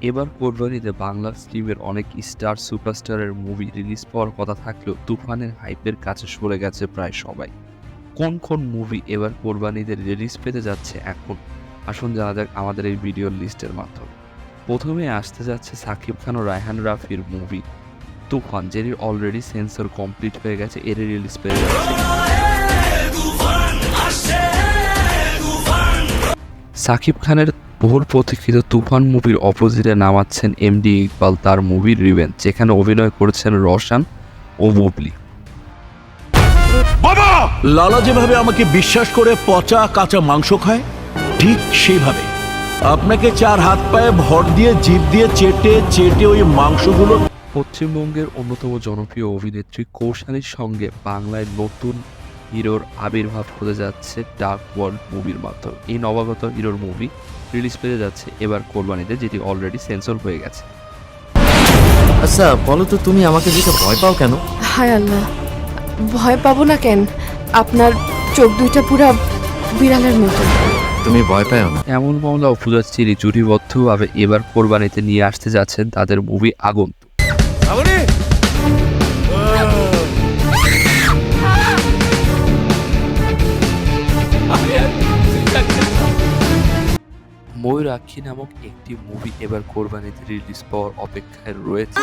এবার কোরবানিতে বাংলা স্ট্রিমের অনেক স্টার সুপারস্টারের মুভি রিলিজ পাওয়ার কথা থাকলেও তুফানের হাইপের কাছে সরে গেছে প্রায় সবাই। কোন কোন মুভি এবার কোরবানিতে রিলিজ পেতে যাচ্ছে এখন আসুন জানা যাক আমাদের এই ভিডিওর লিস্টের মাধ্যমে। প্রথমে আসতে যাচ্ছে সাকিব খান ও রায়হান রাফির মুভি তুফান, যেটি অলরেডি সেন্সর কমপ্লিট হয়ে গেছে, এর রিলিজ পেয়ে যাচ্ছে। সাকিব খানের বহুল প্রতীক্ষিত তুফান মুভির অপোজিটে নামাচ্ছেন এমডি ইকবাল তার মুভির রিভেঞ্জ, যেখানে অভিনয় করেছেন রওশন ও বুবলি। বাবা, লালা যেভাবে আমাকে বিশ্বাস করে পচা কাঁচা মাংস খায়, ঠিক সেইভাবে আপনাকে চার হাত পায়ে ভর দিয়ে জিভ দিয়ে চেটে চেটে ওই মাংসগুলো। পশ্চিমবঙ্গের অন্যতম জনপ্রিয় অভিনেত্রী কৌশালীর সঙ্গে বাংলায় নতুন হিরোর আবির্ভাব হতে যাচ্ছে ডার্ক ওয়ার্ল্ড মুভির মাধ্যমে। এই নবাগত হিরোর মুভি রিলিজ পেতে যাচ্ছে এবার কোরবানিতে, যেটি অলরেডি সেন্সর হয়ে গেছে। আচ্ছা বলো তো, তুমি আমাকে দেখে ভয় পাও কেন? হায় আল্লাহ, ভয় পাবো না কেন? আপনার চোখ দুইটা পুরা বিড়ালের মতো। তুমি ভয় পাও না? এমন মামলা ও পূজাচিরি জুটিবদ্ধভাবে এবার কোরবানিতে নিয়ে আসতে যাচ্ছেন তাদের মুভি আগন্তুক। ময়ূরাক্ষী নামক একটি মুভি এবার কোরবানিতে রিলিজ পাওয়ার অপেক্ষায় রয়েছে।